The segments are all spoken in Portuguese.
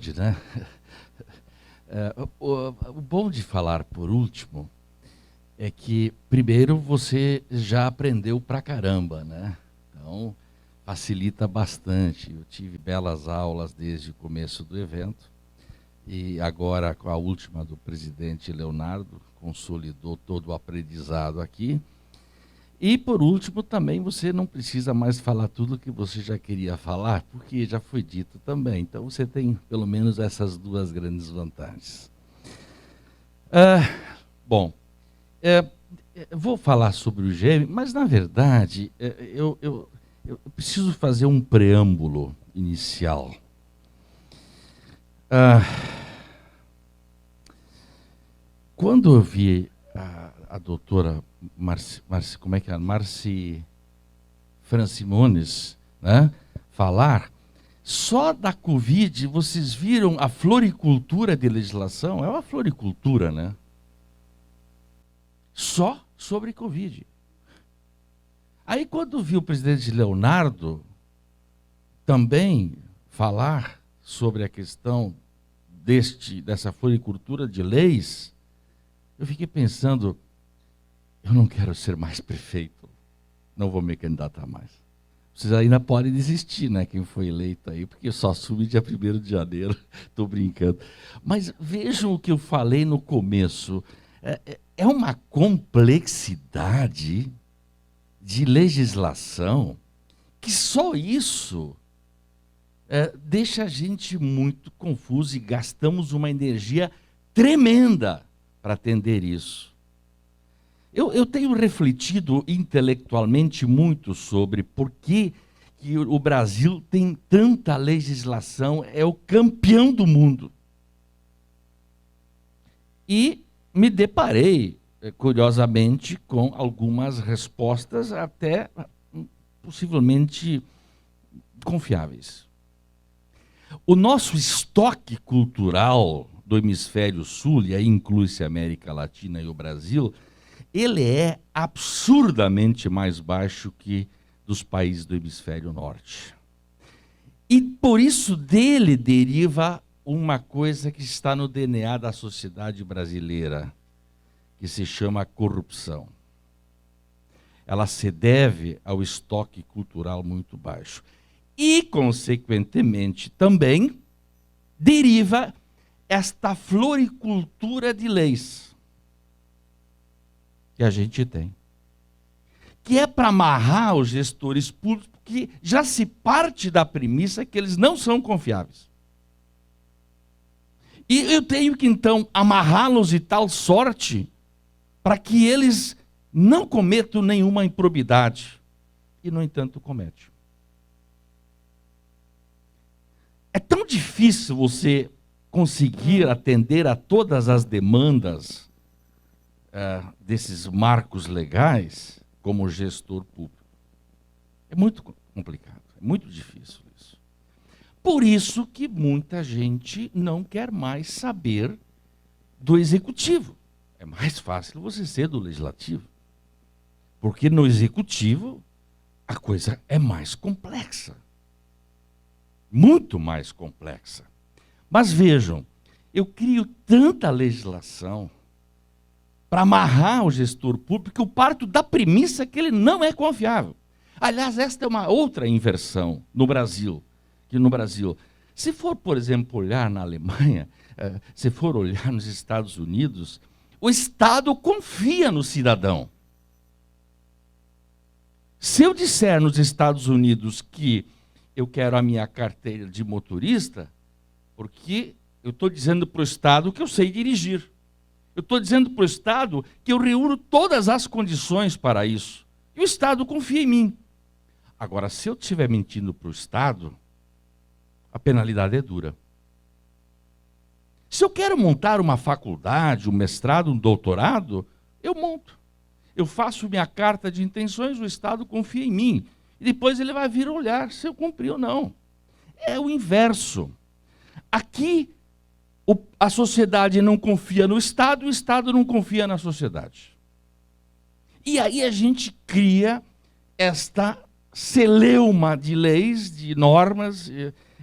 pode, né? O bom de falar por último é que, primeiro, você já aprendeu pra caramba, né? Então, facilita bastante. Eu tive belas aulas desde o começo do evento e agora, com a última do presidente Leonardo, consolidou todo o aprendizado aqui. E, por último, também você não precisa mais falar tudo o que você já queria falar, porque já foi dito também. Então, você tem, pelo menos, essas duas grandes vantagens. Bom, vou falar sobre o GEM, mas, na verdade, eu preciso fazer um preâmbulo inicial. Quando eu vi a doutora Marci Francimones, né, falar, só da Covid, vocês viram a floricultura de legislação? É uma floricultura, né? Só sobre Covid. Aí, quando vi o presidente Leonardo também falar sobre a questão dessa floricultura de leis, eu fiquei pensando, eu não quero ser mais prefeito, não vou me candidatar mais. Vocês ainda podem desistir, né, quem foi eleito aí, porque eu só assumo dia 1º de janeiro, estou brincando. Mas vejam o que eu falei no começo, é uma complexidade de legislação que só isso deixa a gente muito confuso e gastamos uma energia tremenda para atender isso. Eu tenho refletido intelectualmente muito sobre por que o Brasil tem tanta legislação, é o campeão do mundo. E me deparei, curiosamente, com algumas respostas até possivelmente confiáveis. O nosso estoque cultural do hemisfério sul, e aí inclui-se a América Latina e o Brasil, ele é absurdamente mais baixo que dos países do hemisfério norte. E por isso dele deriva uma coisa que está no DNA da sociedade brasileira, que se chama corrupção. Ela se deve ao estoque cultural muito baixo. E, consequentemente, também deriva esta floricultura de leis que a gente tem, que é para amarrar os gestores públicos, porque já se parte da premissa que eles não são confiáveis. E eu tenho que, então, amarrá-los de tal sorte para que eles não cometam nenhuma improbidade. E, no entanto, cometem. É tão difícil você conseguir atender a todas as demandas desses marcos legais como gestor público. É muito complicado, é muito difícil isso. Por isso que muita gente não quer mais saber do executivo. É mais fácil você ser do legislativo. Porque no executivo a coisa é mais complexa. Muito mais complexa. Mas vejam, eu crio tanta legislação para amarrar o gestor público que eu parto da premissa que ele não é confiável. Aliás, esta é uma outra inversão no Brasil. Que no Brasil, se for, por exemplo, olhar na Alemanha, se for olhar nos Estados Unidos, o Estado confia no cidadão. Se eu disser nos Estados Unidos que eu quero a minha carteira de motorista, porque eu estou dizendo para o Estado que eu sei dirigir. Eu estou dizendo para o Estado que eu reúno todas as condições para isso. E o Estado confia em mim. Agora, se eu estiver mentindo para o Estado, a penalidade é dura. Se eu quero montar uma faculdade, um mestrado, um doutorado, eu monto. Eu faço minha carta de intenções, o Estado confia em mim. E depois ele vai vir olhar se eu cumpri ou não. É o inverso. Aqui, a sociedade não confia no Estado, o Estado não confia na sociedade. E aí a gente cria esta celeuma de leis, de normas,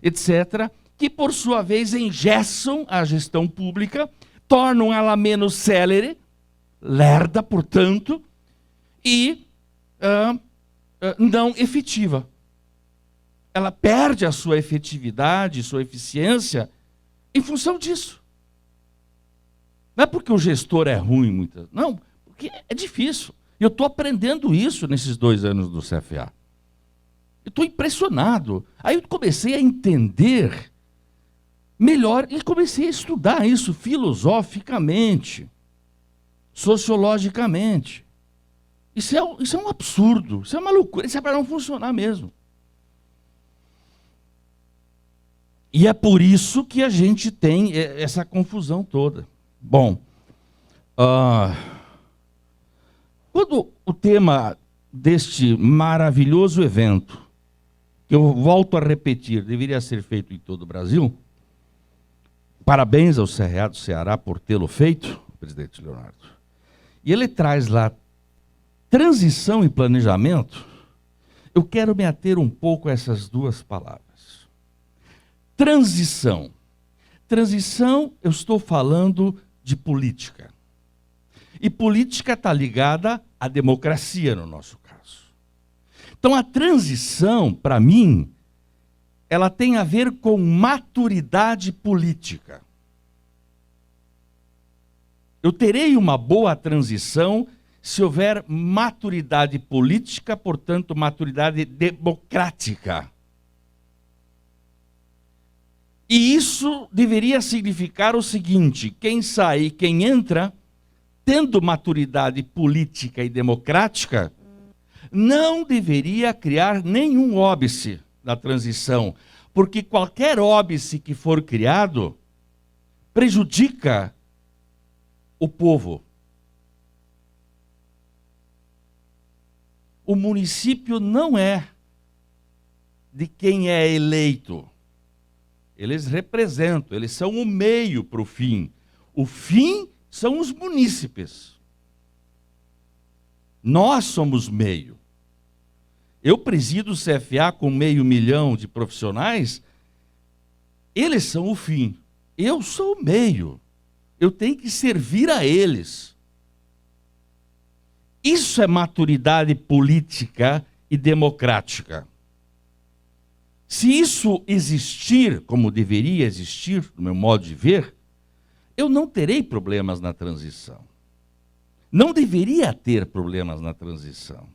etc., que por sua vez engessam a gestão pública, tornam ela menos célere, lerda, portanto, e não efetiva. Ela perde a sua efetividade, sua eficiência, em função disso. Não é porque o gestor é ruim, não, porque é difícil. Eu estou aprendendo isso nesses 2 anos do CFA. Eu estou impressionado. Aí eu comecei a entender melhor e comecei a estudar isso filosoficamente, sociologicamente. Isso é um absurdo, isso é uma loucura, isso é para não funcionar mesmo. E é por isso que a gente tem essa confusão toda. Bom, quando o tema deste maravilhoso evento, que eu volto a repetir, deveria ser feito em todo o Brasil, parabéns ao CRA do Ceará por tê-lo feito, presidente Leonardo. E ele traz lá transição e planejamento. Eu quero me ater um pouco a essas 2 palavras. Transição. Transição, eu estou falando de política. E política está ligada à democracia, no nosso caso. Então, a transição, para mim, ela tem a ver com maturidade política. Eu terei uma boa transição se houver maturidade política, portanto, maturidade democrática. E isso deveria significar o seguinte: quem sai e quem entra, tendo maturidade política e democrática, não deveria criar nenhum óbice na transição, porque qualquer óbice que for criado prejudica o povo. O município não é de quem é eleito. Eles representam, eles são o meio para o fim. O fim são os munícipes. Nós somos meio. Eu presido o CFA com 500 mil de profissionais, eles são o fim. Eu sou o meio. Eu tenho que servir a eles. Isso é maturidade política e democrática. Se isso existir, como deveria existir, no meu modo de ver, eu não terei problemas na transição. Não deveria ter problemas na transição.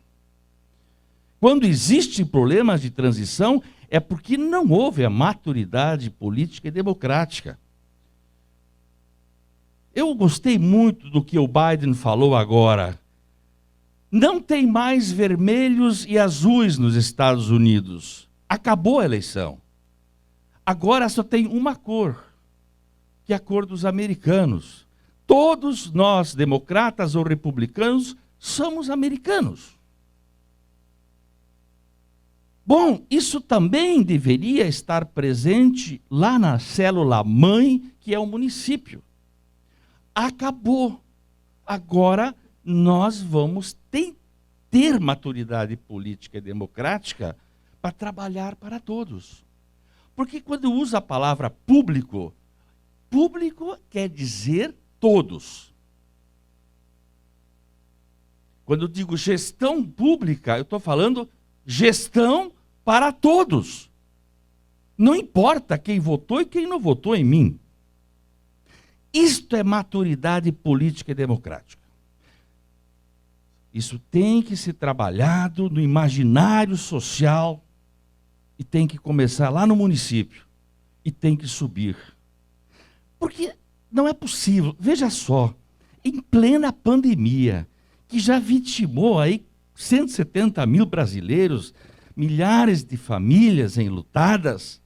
Quando existem problemas de transição, é porque não houve a maturidade política e democrática. Eu gostei muito do que o Biden falou agora. Não tem mais vermelhos e azuis nos Estados Unidos. Acabou a eleição. Agora só tem uma cor, que é a cor dos americanos. Todos nós, democratas ou republicanos, somos americanos. Bom, isso também deveria estar presente lá na célula-mãe, que é o município. Acabou. Agora nós vamos ter maturidade política e democrática para trabalhar para todos. Porque quando usa a palavra público, público quer dizer todos. Quando eu digo gestão pública, eu estou falando gestão para todos. Não importa quem votou e quem não votou em mim. Isto é maturidade política e democrática. Isso tem que ser trabalhado no imaginário social e tem que começar lá no município e tem que subir. Porque não é possível, veja só, em plena pandemia, que já vitimou aí 170 mil brasileiros, milhares de famílias enlutadas,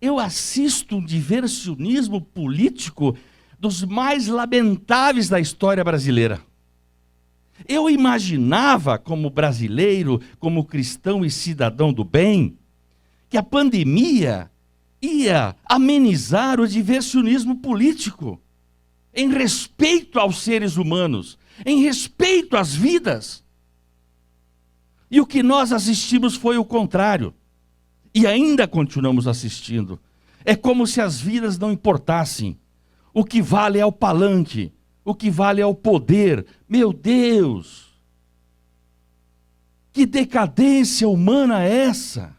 eu assisto um diversionismo político dos mais lamentáveis da história brasileira. Eu imaginava, como brasileiro, como cristão e cidadão do bem, que a pandemia ia amenizar o diversionismo político, em respeito aos seres humanos, em respeito às vidas. E o que nós assistimos foi o contrário. E ainda continuamos assistindo. É como se as vidas não importassem. O que vale é o palanque, o que vale é o poder. Meu Deus! Que decadência humana é essa?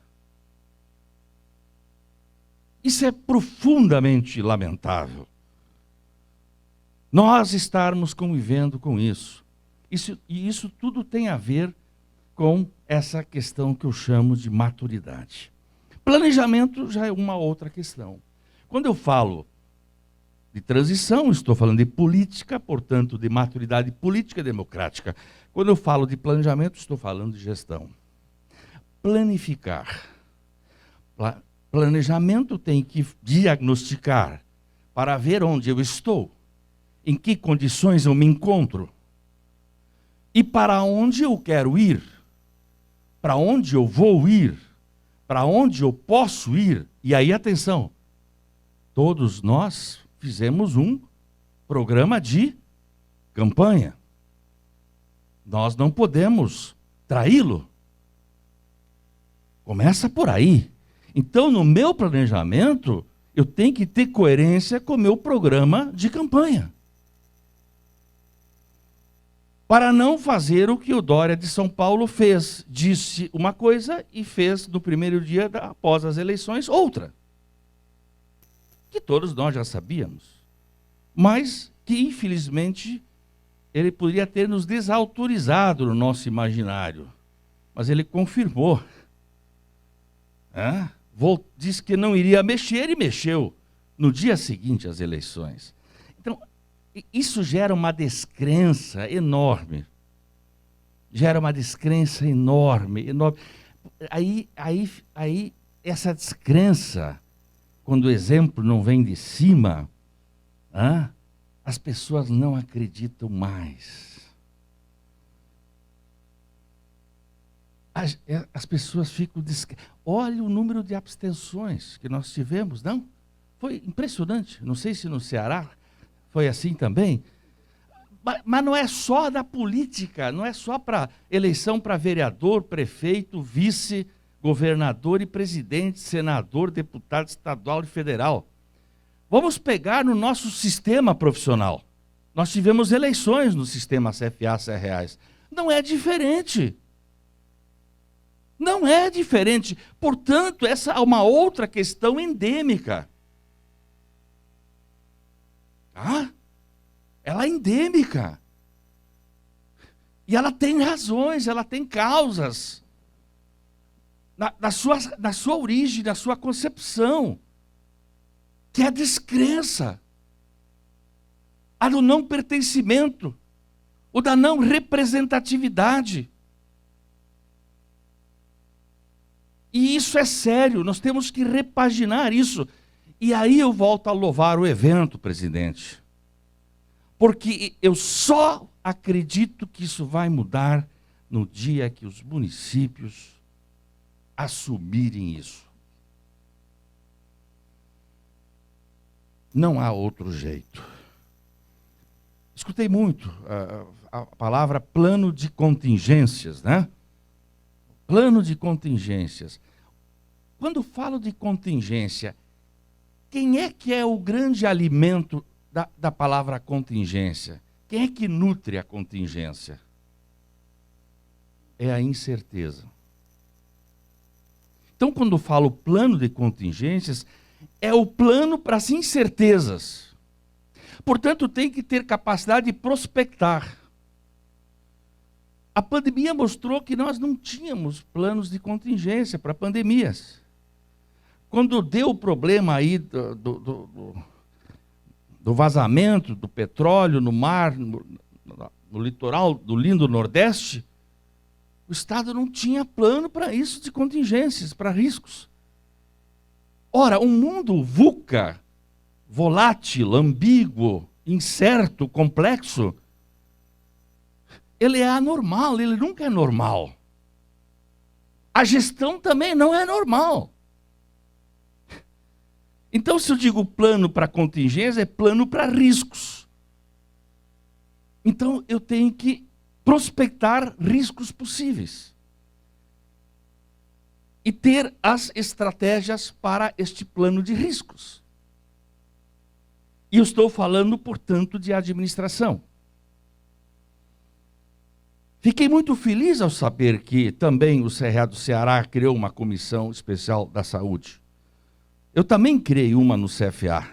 Isso é profundamente lamentável. Nós estarmos convivendo com isso. E isso tudo tem a ver com essa questão que eu chamo de maturidade. Planejamento já é uma outra questão. Quando eu falo de transição, estou falando de política, portanto, de maturidade política e democrática. Quando eu falo de planejamento, estou falando de gestão. Planificar. Planejamento tem que diagnosticar para ver onde eu estou, em que condições eu me encontro e para onde eu quero ir, para onde eu vou ir, para onde eu posso ir. E aí, atenção, todos nós fizemos um programa de campanha. Nós não podemos traí-lo. Começa por aí. Então, no meu planejamento, eu tenho que ter coerência com o meu programa de campanha. Para não fazer o que o Dória de São Paulo fez. Disse uma coisa e fez no primeiro dia após as eleições outra. Que todos nós já sabíamos. Mas que, infelizmente, ele poderia ter nos desautorizado no nosso imaginário. Mas ele confirmou. Disse que não iria mexer e mexeu no dia seguinte às eleições. Então, isso gera uma descrença enorme. Gera uma descrença enorme, enorme. Aí essa descrença, quando o exemplo não vem de cima, as pessoas não acreditam mais. As pessoas ficam... Olha o número de abstenções que nós tivemos, não? Foi impressionante. Não sei se no Ceará foi assim também. Mas não é só da política, não é só para eleição para vereador, prefeito, vice, governador e presidente, senador, deputado estadual e federal. Vamos pegar no nosso sistema profissional. Nós tivemos eleições no sistema CFA, CRAs. Não é diferente. Não é diferente. Portanto, essa é uma outra questão endêmica. Ela é endêmica. E ela tem razões, ela tem causas. Na sua origem, na sua concepção. Que é a descrença. A do não pertencimento. O da não representatividade. E isso é sério, nós temos que repaginar isso. E aí eu volto a louvar o evento, presidente. Porque eu só acredito que isso vai mudar no dia que os municípios assumirem isso. Não há outro jeito. Escutei muito a palavra plano de contingências, né? Plano de contingências. Quando falo de contingência, quem é que é o grande alimento da palavra contingência? Quem é que nutre a contingência? É a incerteza. Então, quando falo plano de contingências, é o plano para as incertezas. Portanto, tem que ter capacidade de prospectar. A pandemia mostrou que nós não tínhamos planos de contingência para pandemias. Quando deu o problema aí do vazamento do petróleo no mar, no litoral do lindo Nordeste, o Estado não tinha plano para isso, de contingências, para riscos. Ora, um mundo VUCA, volátil, ambíguo, incerto, complexo, ele é anormal, ele nunca é normal. A gestão também não é normal. Então, se eu digo plano para contingência, é plano para riscos. Então, eu tenho que prospectar riscos possíveis. e ter as estratégias para este plano de riscos. E eu estou falando, portanto, de administração. Fiquei muito feliz ao saber que também o CRA do Ceará criou uma comissão especial da saúde. Eu também criei uma no CFA.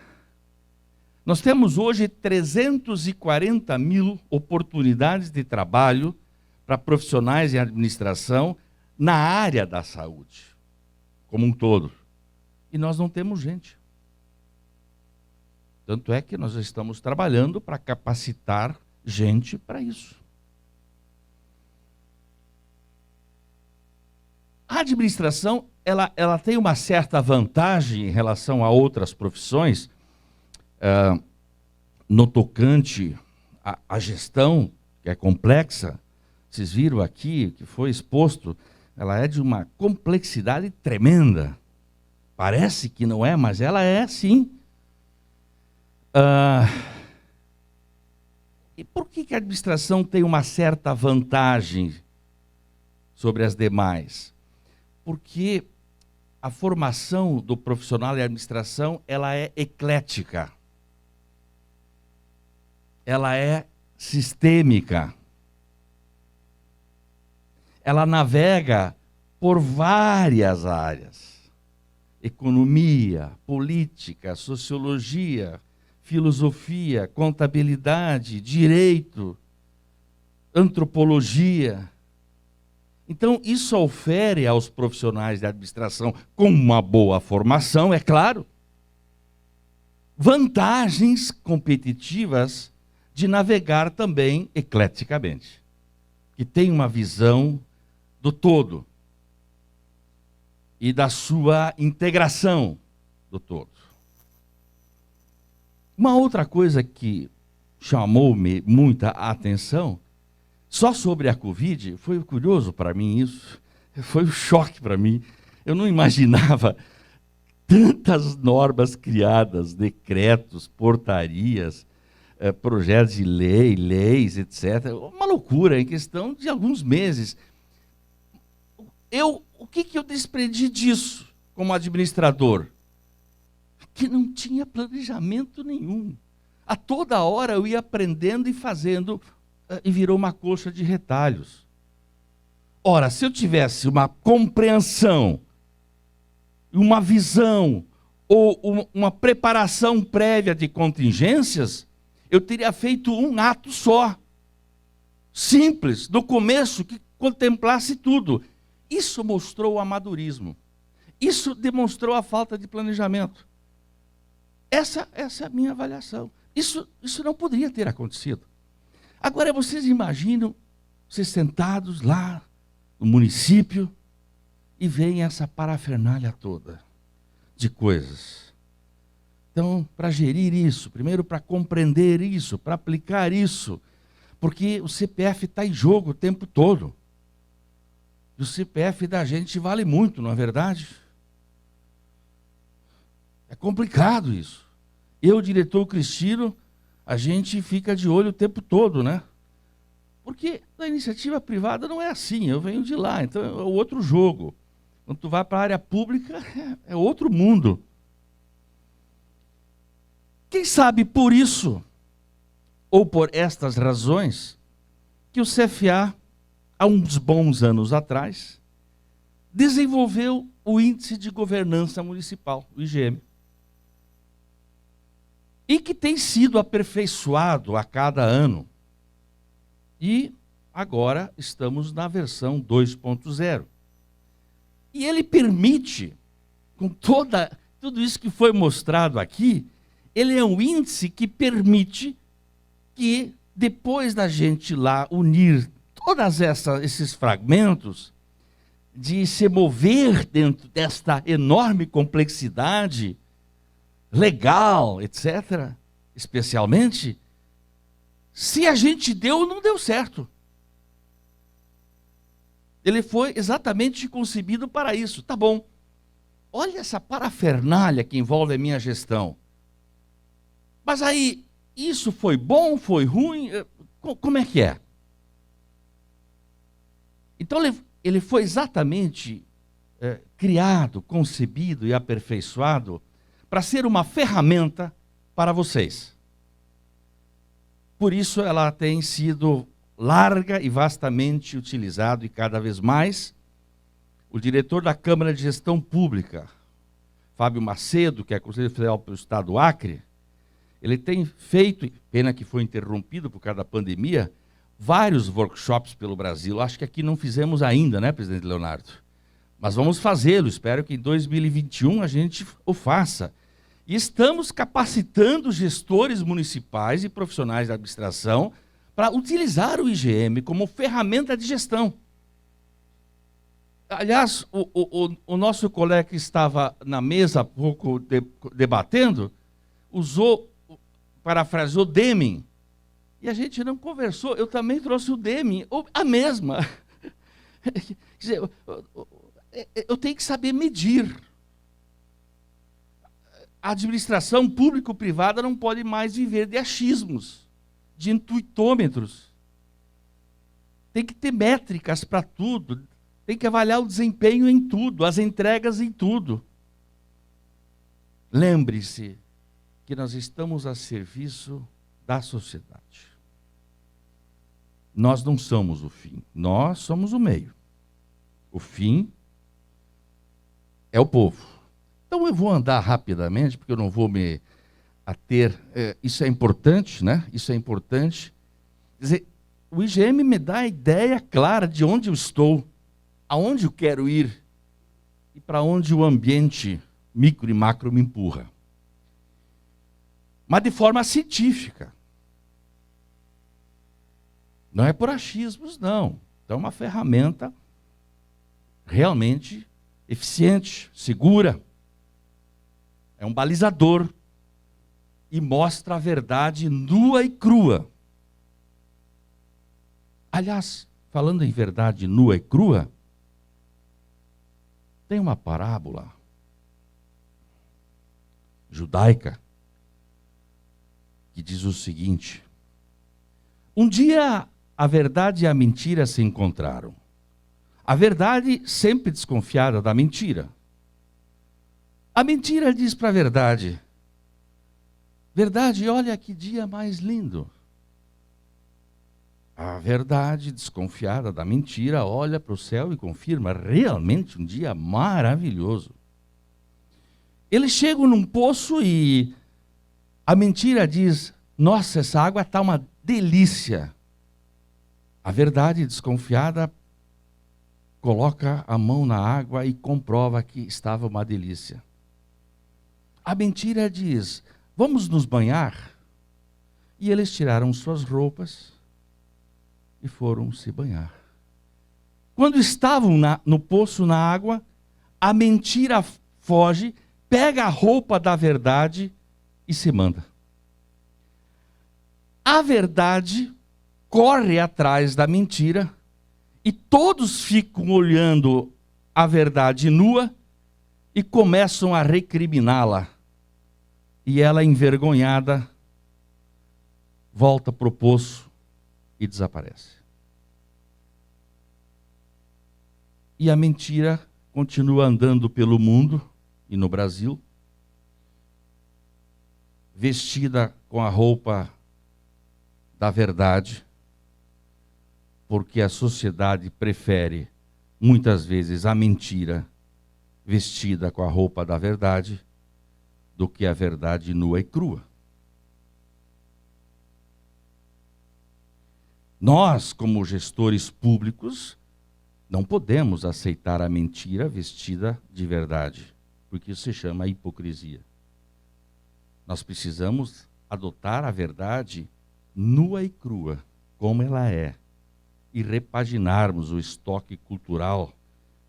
Nós temos hoje 340 mil oportunidades de trabalho para profissionais em administração na área da saúde, como um todo. E nós não temos gente. Tanto é que nós estamos trabalhando para capacitar gente para isso. A administração, ela tem uma certa vantagem em relação a outras profissões, no tocante à gestão, que é complexa. Vocês viram aqui, que foi exposto, ela é de uma complexidade tremenda. Parece que não é, mas ela é sim. E por que a administração tem uma certa vantagem sobre as demais? Porque a formação do profissional em administração, ela é eclética. Ela é sistêmica. Ela navega por várias áreas. Economia, política, sociologia, filosofia, contabilidade, direito, antropologia. Então, isso ofere aos profissionais de administração, com uma boa formação, é claro, vantagens competitivas de navegar também ecleticamente, que tem uma visão do todo e da sua integração do todo. Uma outra coisa que chamou-me muita atenção, só sobre a Covid, foi curioso para mim isso, foi um choque para mim. Eu não imaginava tantas normas criadas, decretos, portarias, projetos de lei, leis, etc. Uma loucura, em questão de alguns meses. O que eu desprendi disso como administrador? Que não tinha planejamento nenhum. A toda hora eu ia aprendendo e fazendo, e virou uma coxa de retalhos. Ora, se eu tivesse uma compreensão, uma visão, ou uma preparação prévia de contingências, eu teria feito um ato só, simples, do começo, que contemplasse tudo. Isso mostrou o amadorismo. Isso demonstrou a falta de planejamento. Essa é a minha avaliação. Isso não poderia ter acontecido. Agora, vocês imaginam, vocês sentados lá no município e veem essa parafernália toda de coisas. Então, para gerir isso, primeiro para compreender isso, para aplicar isso, porque o CPF está em jogo o tempo todo. E o CPF da gente vale muito, não é verdade? É complicado isso. Eu, diretor Cristino, a gente fica de olho o tempo todo, né? Porque na iniciativa privada não é assim, eu venho de lá, então é outro jogo. Quando tu vai para a área pública, é outro mundo. Quem sabe por isso, ou por estas razões, que o CFA, há uns bons anos atrás, desenvolveu o Índice de Governança Municipal, o IGM. E que tem sido aperfeiçoado a cada ano. E agora estamos na versão 2.0. E ele permite, com tudo isso que foi mostrado aqui, ele é um índice que permite que, depois da gente lá unir todos esses fragmentos, de se mover dentro desta enorme complexidade legal, etc., especialmente, se a gente deu ou não deu certo. Ele foi exatamente concebido para isso. Tá bom, olha essa parafernália que envolve a minha gestão. Mas aí, isso foi bom, foi ruim? Como é que é? Então, ele foi exatamente criado, concebido e aperfeiçoado para ser uma ferramenta para vocês. Por isso ela tem sido larga e vastamente utilizado, e cada vez mais o diretor da Câmara de Gestão Pública, Fábio Macedo, que é conselheiro federal pelo estado do Acre, ele tem feito, pena que foi interrompido por causa da pandemia, vários workshops pelo Brasil. Acho que aqui não fizemos ainda, né, presidente Leonardo? Mas vamos fazê-lo, espero que em 2021 a gente o faça. E estamos capacitando gestores municipais e profissionais da administração para utilizar o IGM como ferramenta de gestão. Aliás, o nosso colega que estava na mesa há pouco debatendo, parafraseou Deming, e a gente não conversou. Eu também trouxe o Deming, a mesma. Quer dizer, eu tenho que saber medir. A administração público-privada não pode mais viver de achismos, de intuitômetros. Tem que ter métricas para tudo, tem que avaliar o desempenho em tudo, as entregas em tudo. Lembre-se que nós estamos a serviço da sociedade. Nós não somos o fim, nós somos o meio. O fim é o povo. Então eu vou andar rapidamente, porque eu não vou me ater. Isso é importante, né? Isso é importante. Quer dizer, o IGM me dá a ideia clara de onde eu estou, aonde eu quero ir e para onde o ambiente micro e macro me empurra. Mas de forma científica. Não é por achismos, não. Então é uma ferramenta realmente eficiente, segura. É um balizador e mostra a verdade nua e crua. Aliás, falando em verdade nua e crua, tem uma parábola judaica que diz o seguinte: um dia a verdade e a mentira se encontraram. A verdade sempre desconfiada da mentira. A mentira diz para a verdade: verdade, olha que dia mais lindo. A verdade, desconfiada da mentira, olha para o céu e confirma: realmente um dia maravilhoso. Eles chegam num poço e a mentira diz: nossa, essa água está uma delícia. A verdade, desconfiada, coloca a mão na água e comprova que estava uma delícia. A mentira diz: vamos nos banhar? E eles tiraram suas roupas e foram se banhar. Quando estavam no poço, na água, a mentira foge, pega a roupa da verdade e se manda. A verdade corre atrás da mentira e todos ficam olhando a verdade nua e começam a recriminá-la. E ela, envergonhada, volta para o poço e desaparece. E a mentira continua andando pelo mundo e no Brasil, vestida com a roupa da verdade, porque a sociedade prefere, muitas vezes, a mentira vestida com a roupa da verdade, do que a verdade nua e crua. Nós, como gestores públicos, não podemos aceitar a mentira vestida de verdade, porque isso se chama hipocrisia. Nós precisamos adotar a verdade nua e crua, como ela é, e repaginarmos o estoque cultural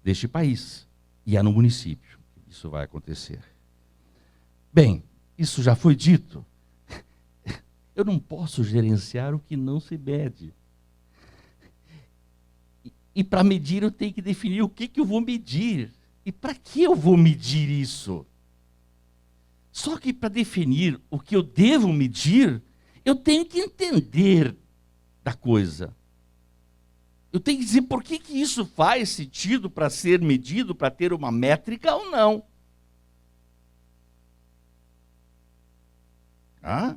deste país, e é no município que isso vai acontecer. Bem, isso já foi dito. Eu não posso gerenciar o que não se mede. E para medir eu tenho que definir o que eu vou medir. E para que eu vou medir isso? Só que para definir o que eu devo medir, eu tenho que entender da coisa. Eu tenho que dizer por que isso faz sentido para ser medido, para ter uma métrica ou não. Ah?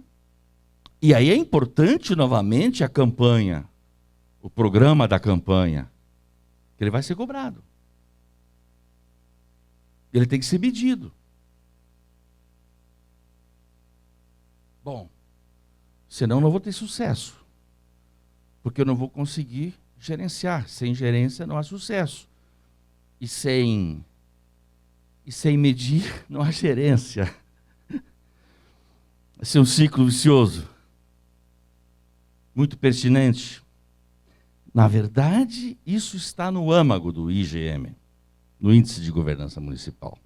E aí é importante, novamente, a campanha, o programa da campanha, que ele vai ser cobrado. Ele tem que ser medido. Bom, senão não vou ter sucesso, porque eu não vou conseguir gerenciar. Sem gerência não há sucesso. E sem medir não há gerência. Esse é um ciclo vicioso, muito pertinente. Na verdade, isso está no âmago do IGM, no Índice de Governança Municipal.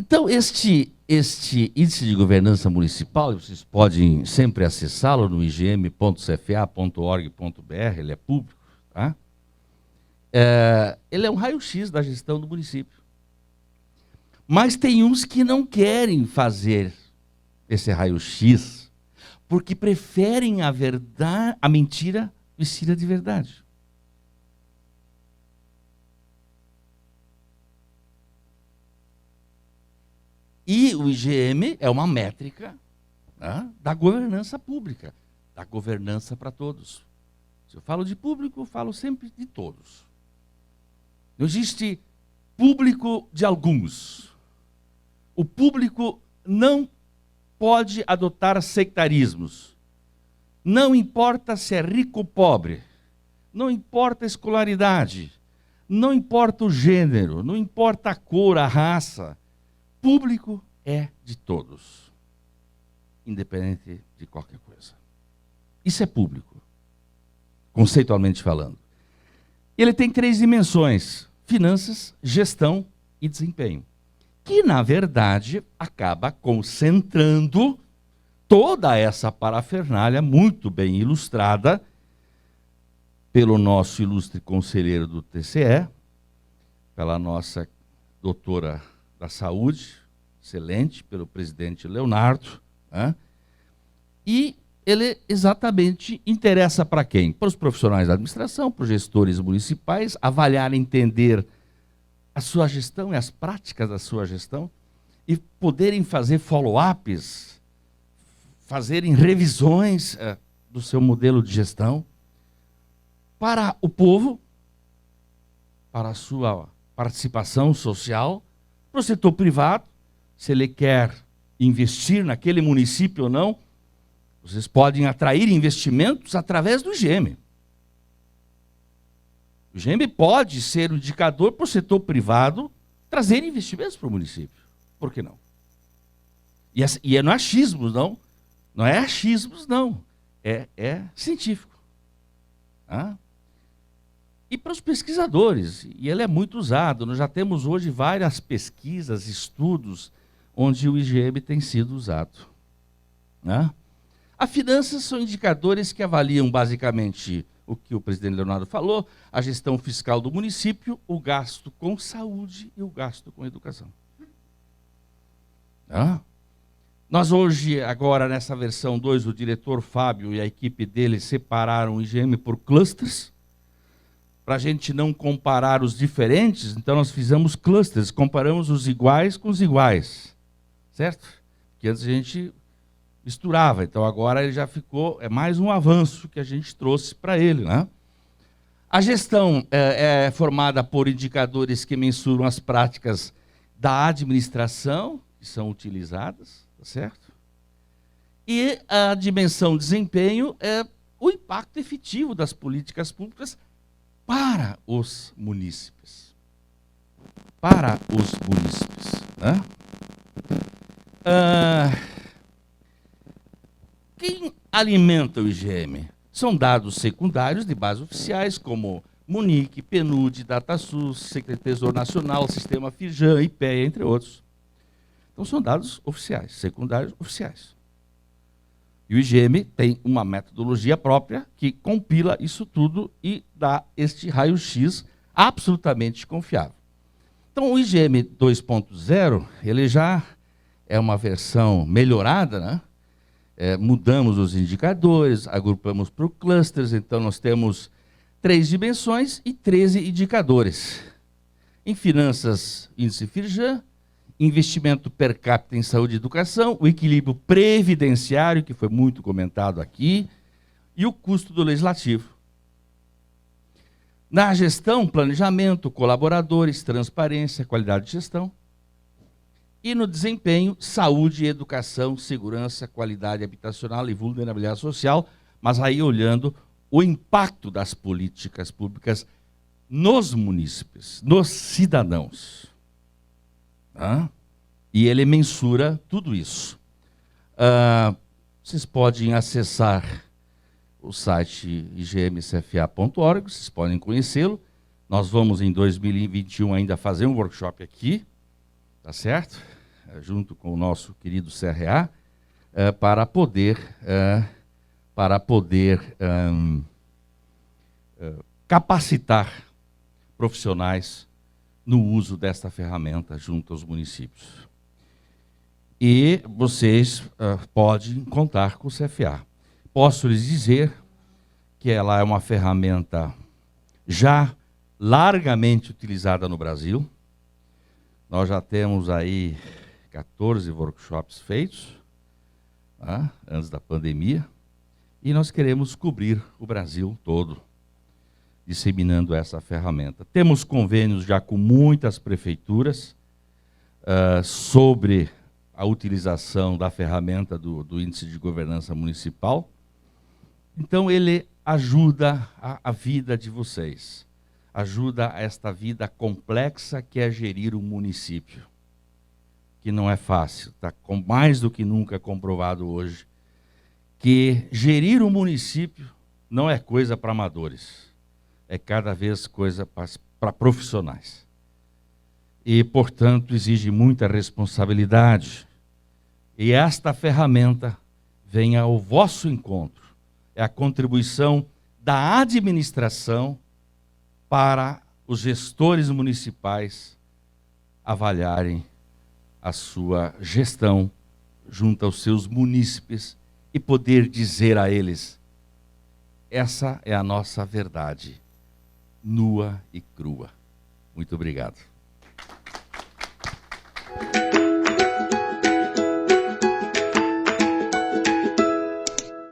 Então, este Índice de Governança Municipal, vocês podem sempre acessá-lo no igm.cfa.org.br, ele é público, tá? Ele é um raio-x da gestão do município. Mas tem uns que não querem fazer esse raio-x, porque preferem a mentira vestida de verdade. E o IGM é uma métrica, né, da governança pública, da governança para todos. Se eu falo de público, eu falo sempre de todos. Não existe público de alguns. O público não pode adotar sectarismos. Não importa se é rico ou pobre, não importa a escolaridade, não importa o gênero, não importa a cor, a raça. Público é de todos, independente de qualquer coisa. Isso é público, conceitualmente falando. Ele tem 3 dimensões: finanças, gestão e desempenho, que, na verdade, acaba concentrando toda essa parafernália, muito bem ilustrada pelo nosso ilustre conselheiro do TCE, pela nossa doutora da saúde, excelente, pelo presidente Leonardo, né? E ele exatamente interessa para quem? Para os profissionais da administração, para os gestores municipais, avaliar, entender a sua gestão e as práticas da sua gestão e poderem fazer follow-ups, fazerem revisões do seu modelo de gestão. Para o povo, para a sua participação social, para o setor privado, se ele quer investir naquele município ou não, vocês podem atrair investimentos através do IGM. O IGM pode ser um indicador para o setor privado trazer investimentos para o município. Por que não? E não é achismos, não. Não é achismos, não. É científico. Ah? E para os pesquisadores, e ele é muito usado. Nós já temos hoje várias pesquisas, estudos, onde o IGM tem sido usado. Né? As finanças são indicadores que avaliam basicamente o que o presidente Leonardo falou, a gestão fiscal do município, o gasto com saúde e o gasto com educação. Né? Nós hoje, agora nessa versão 2, o diretor Fábio e a equipe dele separaram o IGM por clusters, para a gente não comparar os diferentes, então nós fizemos clusters, comparamos os iguais com os iguais, certo? Porque antes a gente misturava, então agora ele já ficou, é mais um avanço que a gente trouxe para ele, né? A gestão é formada por indicadores que mensuram as práticas da administração, que são utilizadas, tá certo? E a dimensão desempenho é o impacto efetivo das políticas públicas para os munícipes. Para os munícipes. Né? Quem alimenta o IGM? São dados secundários de bases oficiais, como Munic, PNUD, DataSUS, Secretaria do Tesouro Nacional, Sistema Firjan, IPEA, entre outros. Então são dados oficiais, secundários oficiais. E o IGM tem uma metodologia própria que compila isso tudo e dá este raio-x absolutamente confiável. Então o IGM 2.0, ele já é uma versão melhorada, né? Mudamos os indicadores, agrupamos por clusters, então nós temos 3 dimensões e 13 indicadores. Em finanças, índice Firjan, investimento per capita em saúde e educação, o equilíbrio previdenciário, que foi muito comentado aqui, e o custo do legislativo. Na gestão, planejamento, colaboradores, transparência, qualidade de gestão. E no desempenho, saúde, educação, segurança, qualidade habitacional e vulnerabilidade social, mas aí olhando o impacto das políticas públicas nos munícipes, nos cidadãos. E ele mensura tudo isso. Vocês podem acessar o site igmcfa.org, vocês podem conhecê-lo. Nós vamos, em 2021, ainda fazer um workshop aqui, tá certo? Junto com o nosso querido CRA, para poder capacitar profissionais no uso desta ferramenta junto aos municípios. E vocês podem contar com o CFA. Posso lhes dizer que ela é uma ferramenta já largamente utilizada no Brasil. Nós já temos aí 14 workshops feitos, antes da pandemia, e nós queremos cobrir o Brasil todo, disseminando essa ferramenta. Temos convênios já com muitas prefeituras sobre a utilização da ferramenta do Índice de Governança Municipal. Então, ele ajuda a vida de vocês, ajuda esta vida complexa que é gerir um município, que não é fácil, está mais do que nunca comprovado hoje, que gerir um município não é coisa para amadores, é cada vez coisa para profissionais. E, portanto, exige muita responsabilidade. E esta ferramenta vem ao vosso encontro. É a contribuição da administração para os gestores municipais avaliarem a sua gestão junto aos seus munícipes e poder dizer a eles: essa é a nossa verdade, nua e crua. Muito obrigado.